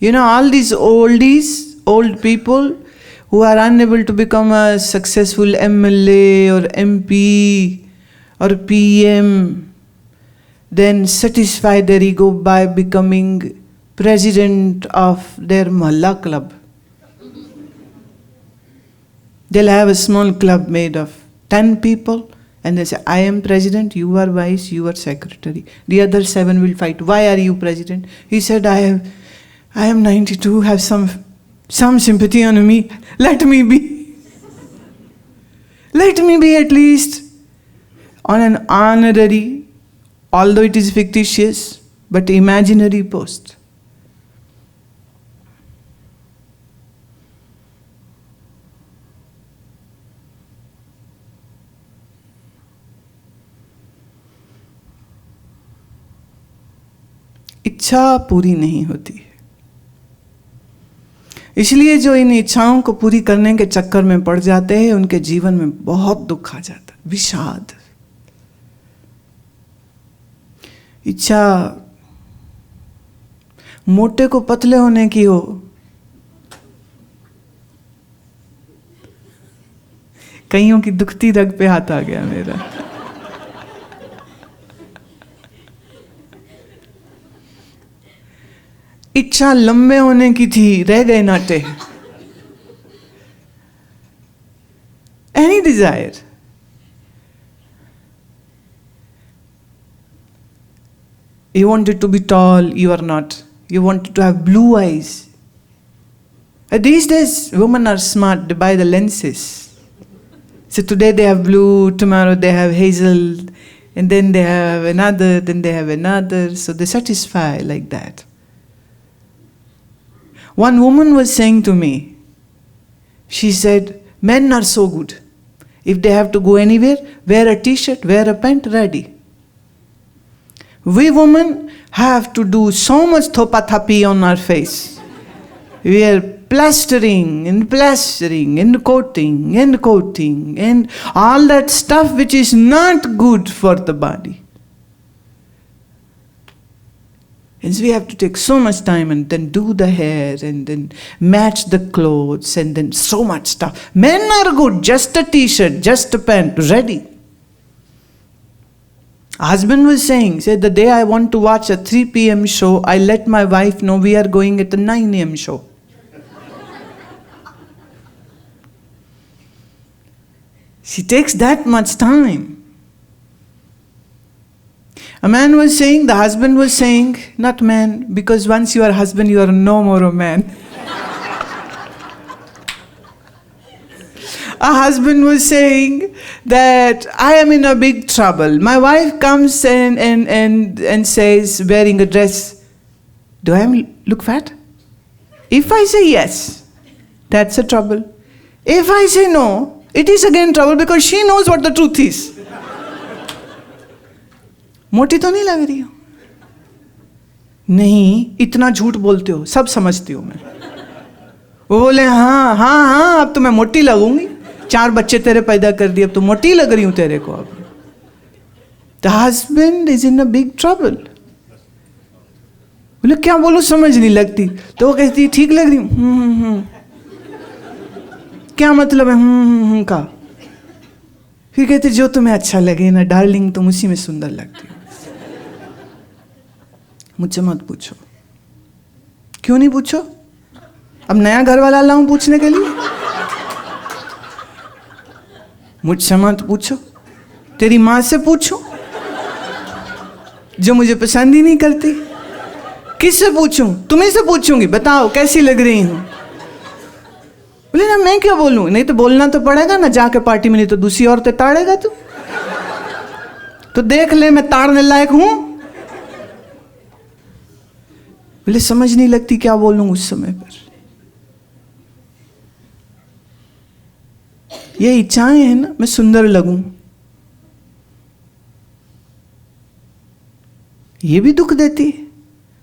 You know, all these old people who are unable to become a successful MLA or MP or PM, then satisfy their ego by becoming president of their Malick Club. They'll have a small club made of 10 people and they say, I am president, you are vice, you are secretary. The other 7 will fight. Why are you president? He said, I am 92, have some sympathy on me. Let me be. Let me be at least on an honorary, although it is fictitious, but imaginary post. इच्छा पूरी नहीं होती है, इसलिए जो इन इच्छाओं को पूरी करने के चक्कर में पड़ जाते हैं उनके जीवन में बहुत दुख आ जाता है, विषाद। इच्छा मोटे को पतले होने की हो, कईयों की दुखती रग पे हाथ आ गया मेरा। इच्छा लंबे होने की थी, रह गए नाटे। Any desire. You wanted to be tall, you are not. You wanted to have blue eyes. These days, women are smart, they buy the lenses. So today they have blue, tomorrow they have hazel, and then they have another, then they have another. So they satisfy like that. One woman was saying to me, she said, men are so good. If they have to go anywhere, wear a t-shirt, wear a pant, ready. We women have to do so much thopa-thapi on our face. We are plastering and coating and all that stuff which is not good for the body. And so we have to take so much time and then do the hair and then match the clothes and then so much stuff. Men are good, just a t-shirt, just a pant, ready. Husband was saying, said the day I want to watch a 3 p.m. show, I let my wife know we are going at the 9 a.m. show. She takes that much time. A man was saying, the husband was saying, not man, because once you are husband, you are no more a man. A husband was saying that I am in a big trouble. My wife comes and says, wearing a dress, do I look fat? If I say yes, that's a trouble. If I say no, it is again trouble because she knows what the truth is. मोटी तो नहीं लग रही हो? नहीं, इतना झूठ बोलते हो, सब समझती हूं मैं। वो बोले हाँ, अब तो मैं मोटी लगूंगी, 4 बच्चे तेरे पैदा कर दिए, अब तो मोटी लग रही हूं तेरे को। अब The husband is in a big trouble. बोले क्या बोलूं समझ नहीं लगती, तो वो कहती ठीक लग रही हूं, क्या मतलब है का? फिर कहते जो तुम्हें अच्छा लगे ना डार्लिंग, तुम उसी में सुंदर लगती हो। मुझसे मत पूछो। क्यों नहीं पूछो? अब नया घर वाला लाऊं पूछने के लिए? मुझसे मत पूछो, तेरी माँ से पूछो जो मुझे पसंद ही नहीं करती। किससे पूछूं? तुम्हीं से पूछूंगी, बताओ कैसी लग रही हूं। बोले ना मैं क्या बोलूं? नहीं तो बोलना तो पड़ेगा ना, जाके पार्टी में, नहीं तो दूसरी औरतें ताड़ेगा तू। तो देख ले मैं ताड़ने लायक हूं। बोले समझ नहीं लगती क्या बोलूं उस समय पर। ये इच्छाएं हैं ना, मैं सुंदर लगूं, ये भी दुख देती है।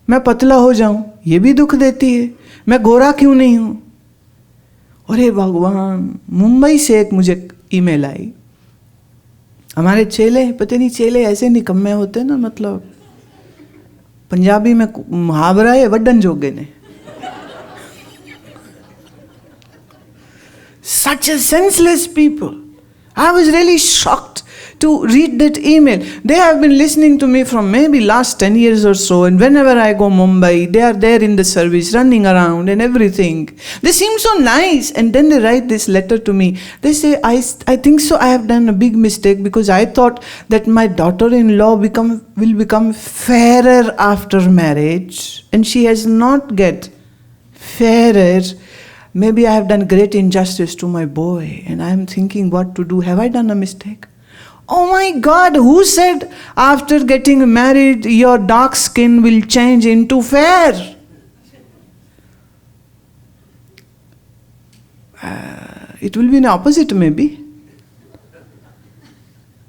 मैं पतला हो जाऊं, ये भी दुख देती है। मैं गोरा क्यों नहीं हूं? अरे भगवान, मुंबई से एक मुझे ईमेल आई। हमारे चेले, पता नहीं चेले ऐसे निकम्मे होते ना, मतलब पंजाबी में मुहावरा है वड्डन जोगे ने। Such a senseless people. I was really shocked to read that email. They have been listening to me from maybe last 10 years or so, and whenever I go Mumbai, they are there in the service, running around and everything. They seem so nice, and then they write this letter to me. They say, I think so I have done a big mistake because I thought that my daughter-in-law will become fairer after marriage, and she has not get fairer. Maybe I have done great injustice to my boy, and I am thinking what to do. Have I done a mistake? Oh my God, who said after getting married your dark skin will change into fair? It will be an opposite maybe.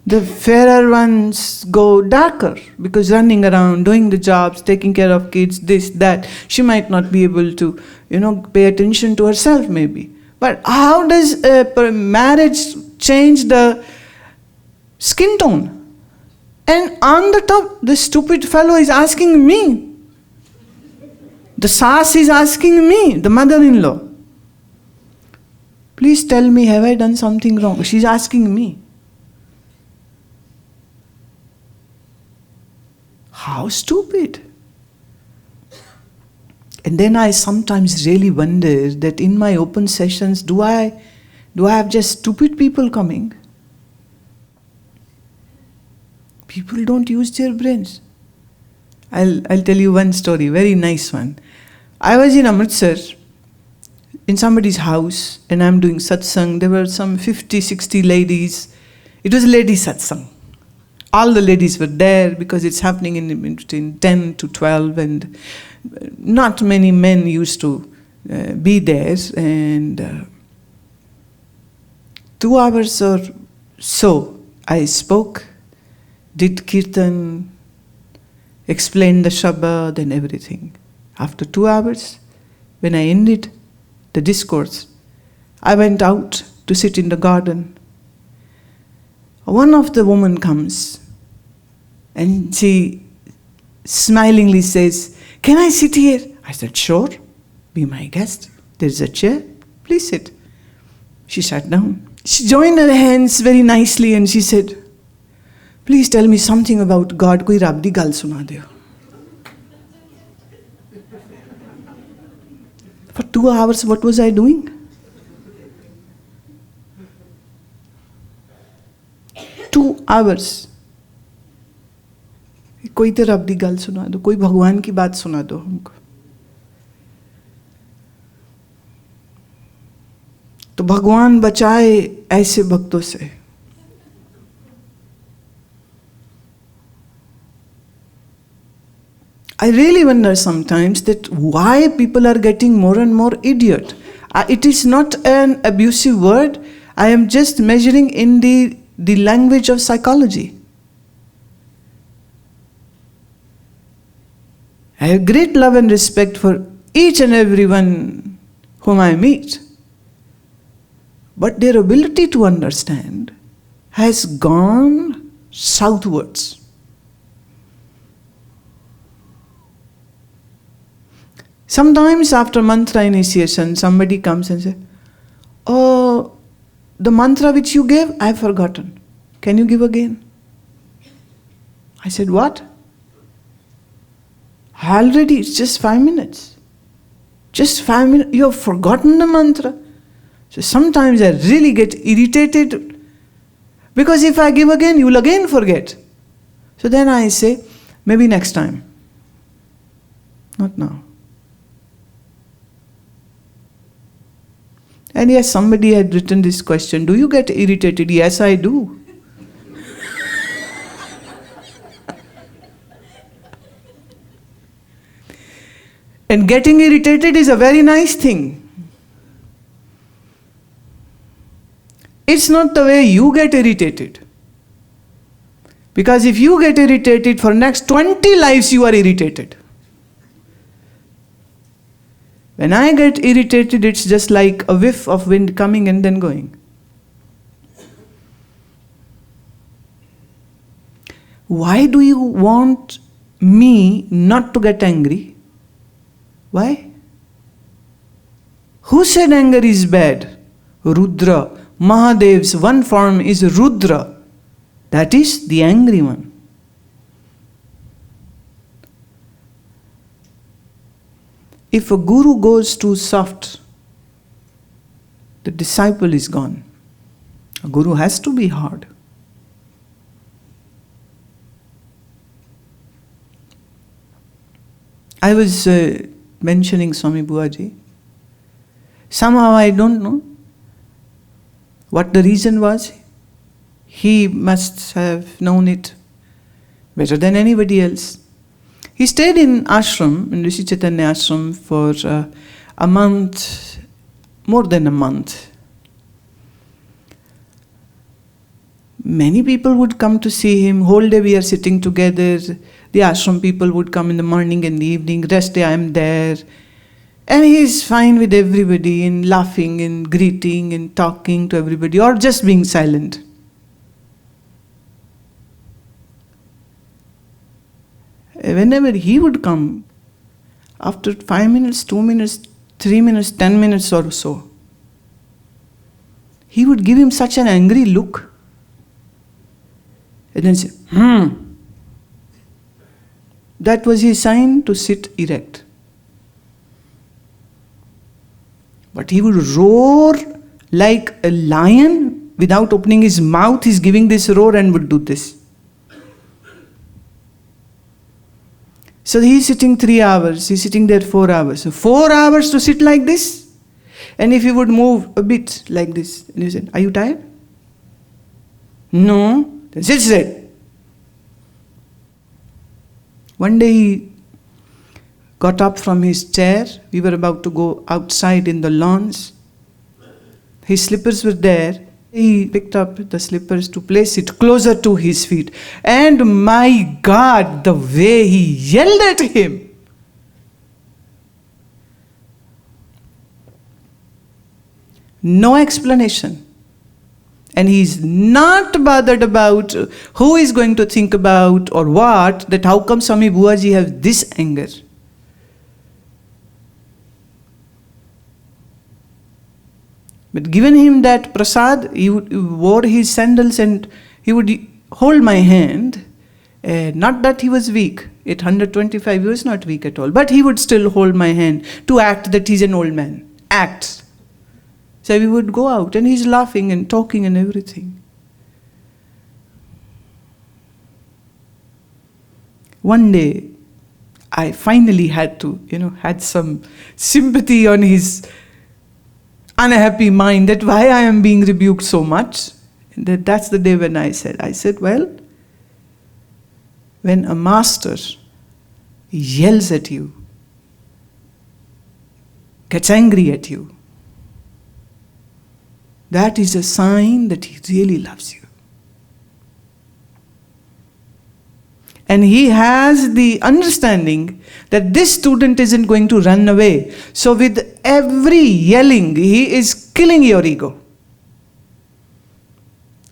The fairer ones go darker because running around, doing the jobs, taking care of kids, this, that. She might not be able to, pay attention to herself maybe. But how does marriage change the skin tone? And on the top, the stupid fellow is asking me. The sass is asking me, the mother-in-law. Please tell me, have I done something wrong? She's asking me. How stupid. And then I sometimes really wonder that in my open sessions, do I have just stupid people coming? People don't use their brains. I'll tell you one story, very nice one. I was in Amritsar, in somebody's house, and I'm doing satsang. There were some 50, 60 ladies. It was a lady satsang. All the ladies were there because it's happening in between 10 to 12, and not many men used to be there. And 2 hours or so, I spoke, did kirtan, explained the Shabad and everything. After 2 hours, when I ended the discourse, I went out to sit in the garden. One of the women comes and she smilingly says, "Can I sit here?" I said, "Sure, be my guest. There's a chair, please sit." She sat down. She joined her hands very nicely and she said, "Please tell me something about God. Koi Rab di gal suna deo." For 2 hours, what was I doing? 2 hours. कोई तो रब दी गल सुना दो, कोई भगवान की बात सुना दो हमको. तो भगवान बचाए ऐसे भक्तों से. I really wonder sometimes that why people are getting more and more idiot. It is not an abusive word. I am just measuring in the language of psychology. I have great love and respect for each and everyone whom I meet. But their ability to understand has gone southwards. Sometimes after mantra initiation, somebody comes and says, "Oh, the mantra which you gave, I have forgotten. Can you give again?" I said, "What? Already it's just 5 minutes. Just 5 minutes, you have forgotten the mantra." So sometimes I really get irritated because if I give again, you will again forget. So then I say, maybe next time. Not now. And yes, somebody had written this question, "Do you get irritated?" Yes, I do. And getting irritated is a very nice thing. It's not the way you get irritated. Because if you get irritated, for next 20 lives you are irritated. When I get irritated, it's just like a whiff of wind coming and then going. Why do you want me not to get angry? Why? Who said anger is bad? Rudra. Mahadev's one form is Rudra. That is the angry one. If a guru goes too soft, the disciple is gone. A guru has to be hard. I was mentioning Swami Buaji. Somehow I don't know what the reason was. He must have known it better than anybody else. He stayed in ashram, in Rishi Chaitanya ashram, for a month, more than a month. Many people would come to see him. Whole day we are sitting together. The ashram people would come in the morning and the evening. Rest day I am there. And he is fine with everybody, and laughing and greeting and talking to everybody, or just being silent. Whenever he would come, after 5 minutes, 2 minutes, 3 minutes, 10 minutes or so, he would give him such an angry look. And then say, That was his sign to sit erect. But he would roar like a lion without opening his mouth. He's giving this roar and would do this. So he's sitting 3 hours, he's sitting there 4 hours. So 4 hours to sit like this? And if he would move a bit like this, and you said, are you tired? No. Then sit straight. One day he got up from his chair. We were about to go outside in the lawns. His slippers were there. He picked up the slippers to place it closer to his feet. And my God, the way he yelled at him. No explanation. And he's not bothered about who is going to think about or what, that how come Swami Buaji has this anger. But given him that prasad, he wore his sandals and he would hold my hand. Not that he was weak. At 125, he was not weak at all. But he would still hold my hand to act that he's an old man. Act. So we would go out and he's laughing and talking and everything. One day, I finally had had some sympathy on his unhappy mind that why I am being rebuked so much. And that's the day when I said, well, when a master yells at you, gets angry at you, that is a sign that he really loves you. And he has the understanding that this student isn't going to run away. So with every yelling, he is killing your ego.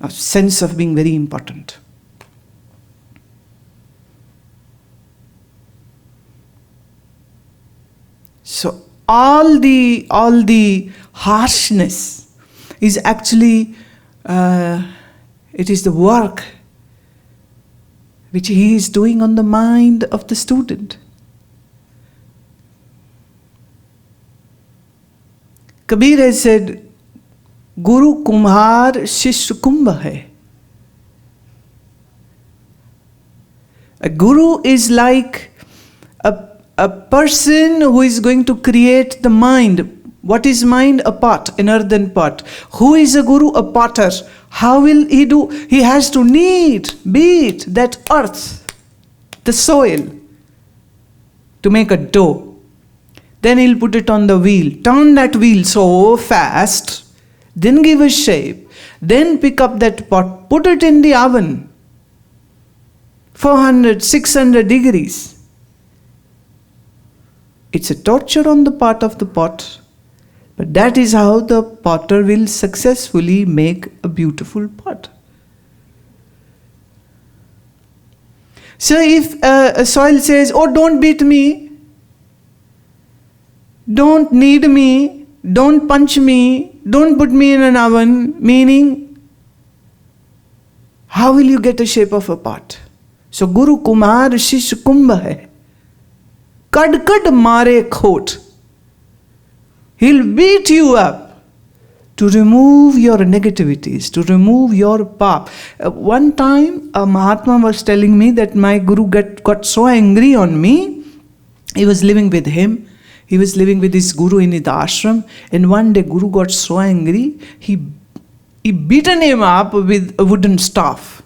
A sense of being very important. So all the harshness is actually, it is the work which he is doing on the mind of the student. Kabir has said, Guru Kumhar Shishya Kumbh hai. A guru is like a person who is going to create the mind. What is mind? A pot, an earthen pot. Who is a guru? A potter. How will he do? He has to beat that earth, the soil, to make a dough. Then he'll put it on the wheel, turn that wheel so fast, then give a shape, then pick up that pot, put it in the oven, 400, 600 degrees. It's a torture on the part of the pot. But that is how the potter will successfully make a beautiful pot. So if a soil says, oh, don't beat me, don't knead me, don't punch me, don't put me in an oven, meaning, how will you get a shape of a pot? So Guru Kumar Shish Kumbh hai. Kad kad mare khot. He'll beat you up to remove your negativities, to remove your pap. One time a Mahatma was telling me that my Guru got so angry on me. He was living with him. He was living with his Guru in the ashram. And one day Guru got so angry, he beaten him up with a wooden staff.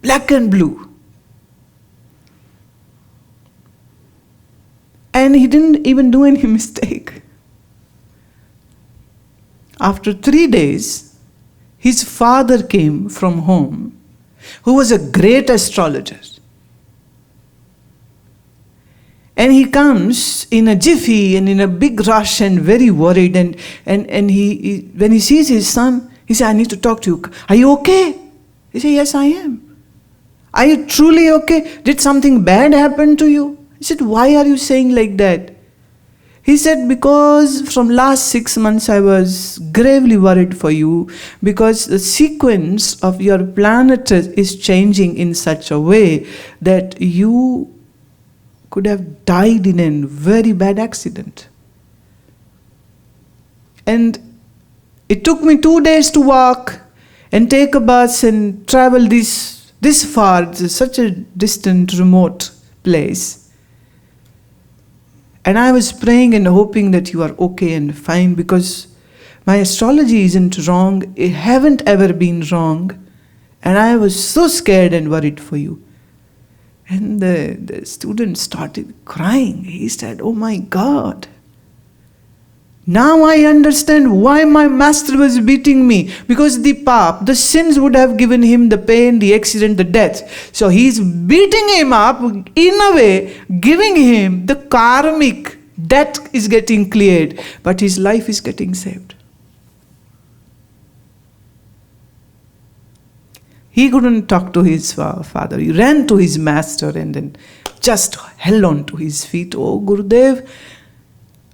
Black and blue. And he didn't even do any mistake. After 3 days, his father came from home, who was a great astrologer. And he comes in a jiffy and in a big rush and very worried. And he when he sees his son, he says, I need to talk to you. Are you okay? He said, yes, I am. Are you truly okay? Did something bad happen to you? He said, why are you saying like that? He said, because from last 6 months I was gravely worried for you, because the sequence of your planet is changing in such a way that you could have died in a very bad accident. And it took me 2 days to walk and take a bus and travel this far. It's such a distant, remote place. And I was praying and hoping that you are okay and fine, because my astrology isn't wrong. It haven't ever been wrong. And I was so scared and worried for you. And the student started crying. He said, oh my God. Now I understand why my master was beating me. Because the sins would have given him the pain, the accident, the death. So he's beating him up in a way, giving him the karmic death is getting cleared. But his life is getting saved. He couldn't talk to his father. He ran to his master and then just held on to his feet. Oh, Gurudev,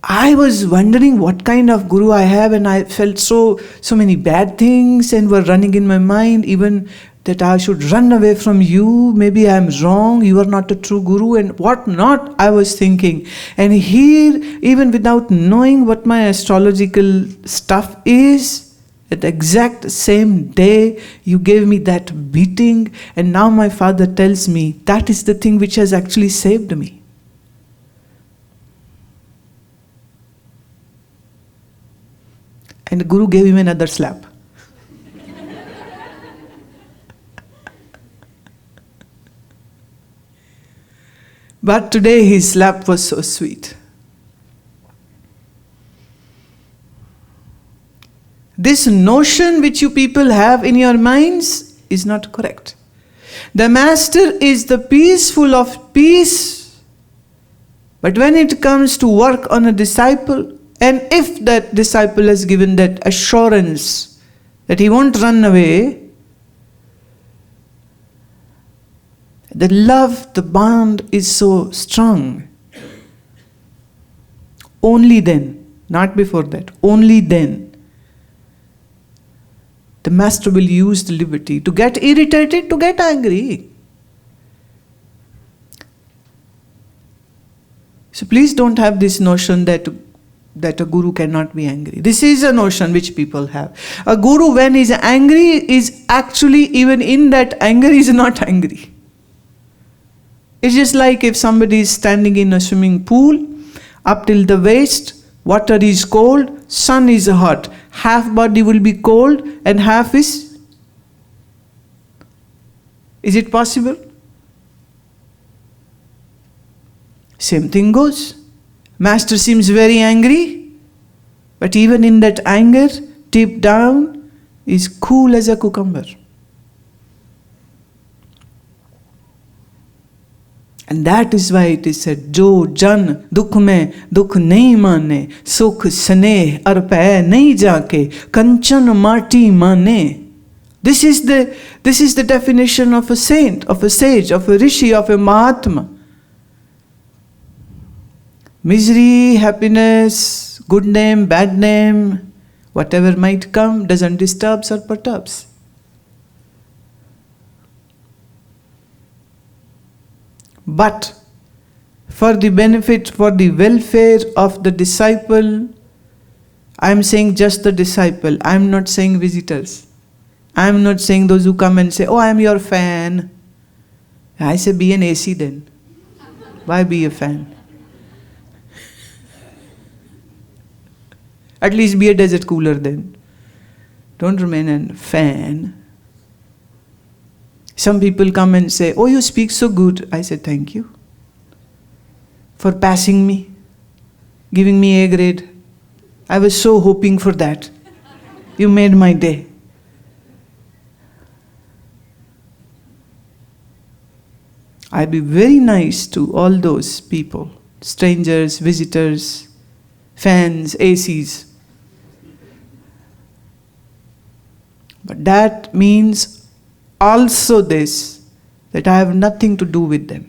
I was wondering what kind of Guru I have, and I felt so many bad things and were running in my mind, even that I should run away from you. Maybe I am wrong. You are not a true Guru and what not, I was thinking. And here, even without knowing what my astrological stuff is, at the exact same day, you gave me that beating, and now my father tells me that is the thing which has actually saved me. And the Guru gave him another slap. But today his slap was so sweet. This notion which you people have in your minds is not correct. The master is the peaceful of peace. But when it comes to work on a disciple, and if that disciple has given that assurance that he won't run away, the love, the bond is so strong. Only then, not before that, only then, the master will use the liberty to get irritated, to get angry. So please don't have this notion that a guru cannot be angry. This is a notion which people have. A guru, when he is angry, is actually, even in that anger, is not angry. It's just like if somebody is standing in a swimming pool, up till the waist, water is cold, sun is hot. Half body will be cold and half is... Is it possible? Same thing goes. Master seems very angry, but even in that anger, deep down, is cool as a cucumber. And that is why it is said, Jo jan dukh mein dukh nahi mane, sukh sneh arpay nahi jaake, kanchan mati mane. This is the definition of a saint, of a sage, of a rishi, of a mahatma. Misery, happiness, good name, bad name, Whatever might come doesn't disturb or perturbs. But for the benefit, for the welfare of the disciple, I am saying just the disciple. I am not saying visitors. I am not saying those who come and say, oh, I am your fan. I say, be an AC then. Why be a fan? At least be a desert cooler then. Don't remain a fan. Some people come and say, oh, you speak so good. I say, thank you for passing me, giving me A grade. I was so hoping for that. You made my day. I'd be very nice to all those people, strangers, visitors, fans, ACs. But that means also this, that I have nothing to do with them.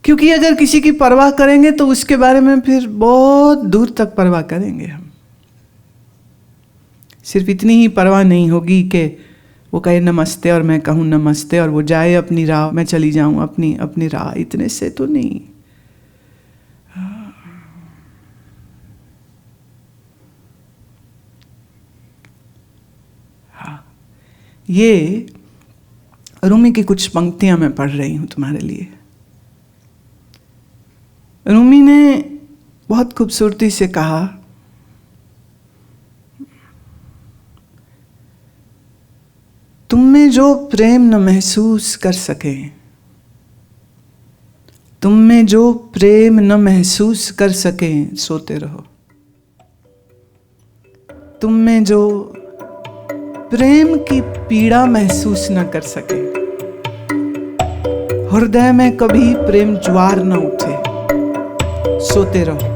क्योंकि अगर किसी की परवाह करेंगे तो उसके बारे में फिर बहुत दूर तक परवाह करेंगे हम. सिर्फ इतनी ही परवाह नहीं होगी कि वो कहे नमस्ते और मैं कहूँ नमस्ते और वो जाए अपनी राह, मैं चली जाऊँ अपनी राह. इतने से तो नहीं. ये रूमी की कुछ पंक्तियां मैं पढ़ रही हूं तुम्हारे लिए. रूमी ने बहुत खूबसूरती से कहा, तुम में जो प्रेम न महसूस कर सके, तुम में जो प्रेम न महसूस कर सके, सोते रहो. तुम में जो प्रेम की पीड़ा महसूस न कर सके, हृदय में कभी प्रेम ज्वार न उठे, सोते रहो.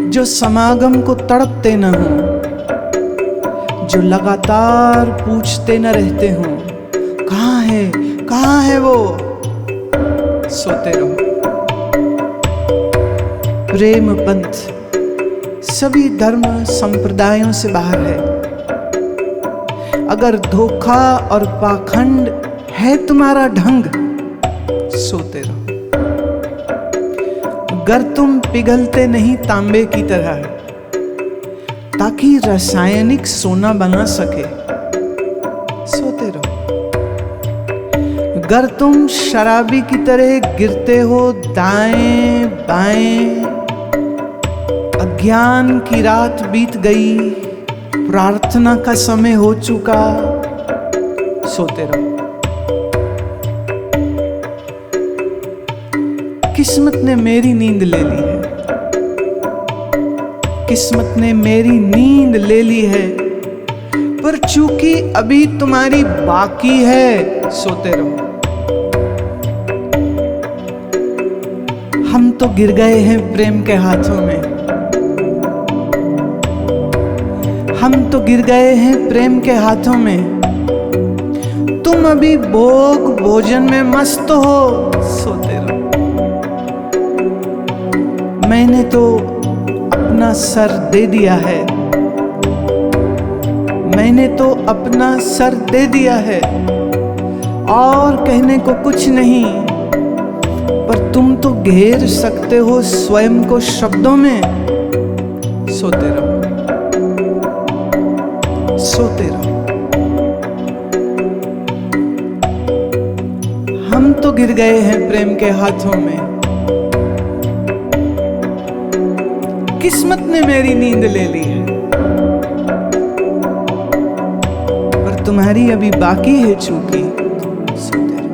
जो समागम को तड़पते न हो, जो लगातार पूछते न रहते हो, कहाँ है वो, सोते रहो. प्रेम पंथ सभी धर्म संप्रदायों से बाहर है. अगर धोखा और पाखंड है तुम्हारा ढंग, सोते रहो. अगर तुम पिघलते नहीं तांबे की तरह ताकि रासायनिक सोना बना सके, सोते रहो. अगर तुम शराबी की तरह गिरते हो दाएं बाएं, अज्ञान की रात बीत गई, प्रार्थना का समय हो चुका, सोते रहो. किस्मत ने मेरी नींद ले ली है, किस्मत ने मेरी नींद ले ली है, पर चूंकि अभी तुम्हारी बाकी है, सोते रहो. हम तो गिर गए हैं प्रेम के हाथों में, हम तो गिर गए हैं प्रेम के हाथों में. तुम अभी भोग भोजन में मस्त हो, सोते रहो. मैंने तो अपना सर दे दिया है, मैंने तो अपना सर दे दिया है, और कहने को कुछ नहीं, पर तुम to घेर सकते हो स्वयं को शब्दों में, सोते रहो. सोते रहो. हम तो गिर गए हैं प्रेम के हाथों में, किस्मत ने मेरी नींद ले ली है, पर तुम्हारी अभी बाकी है चूंकि, सोते रहो.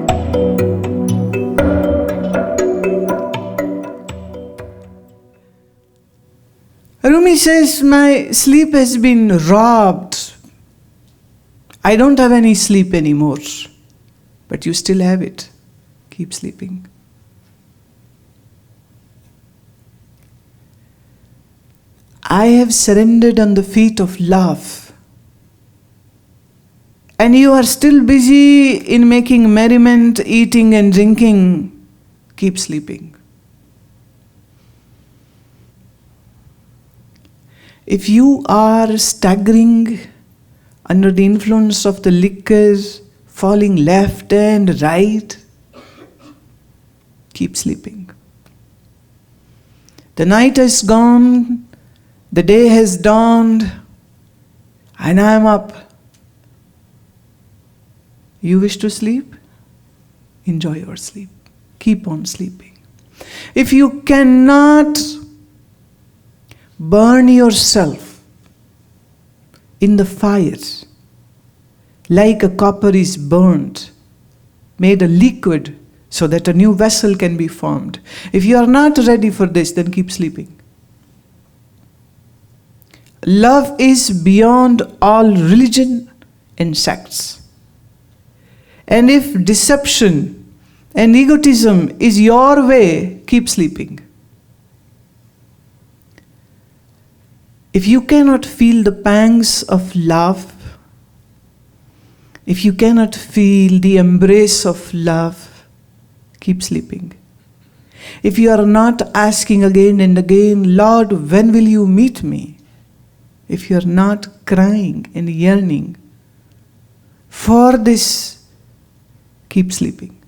Rumi says, my sleep has been robbed. I don't have any sleep anymore. But you still have it. Keep sleeping. I have surrendered on the feet of love. and you are still busy in making merriment, eating and drinking, keep sleeping. If you are staggering under the influence of the liquor, falling left and right, keep sleeping. The night is gone, the day has dawned, and I am up. You wish to sleep? Enjoy your sleep. Keep on sleeping. If you cannot burn yourself in the fire like a copper is burnt, made a liquid so that a new vessel can be formed. If you are not ready for this, then keep sleeping. Love is beyond all religion and sects. And if deception and egotism is your way, keep sleeping. If you cannot feel the pangs of love, if you cannot feel the embrace of love, keep sleeping. If you are not asking again and again, Lord, when will you meet me? If you are not crying and yearning for this, keep sleeping.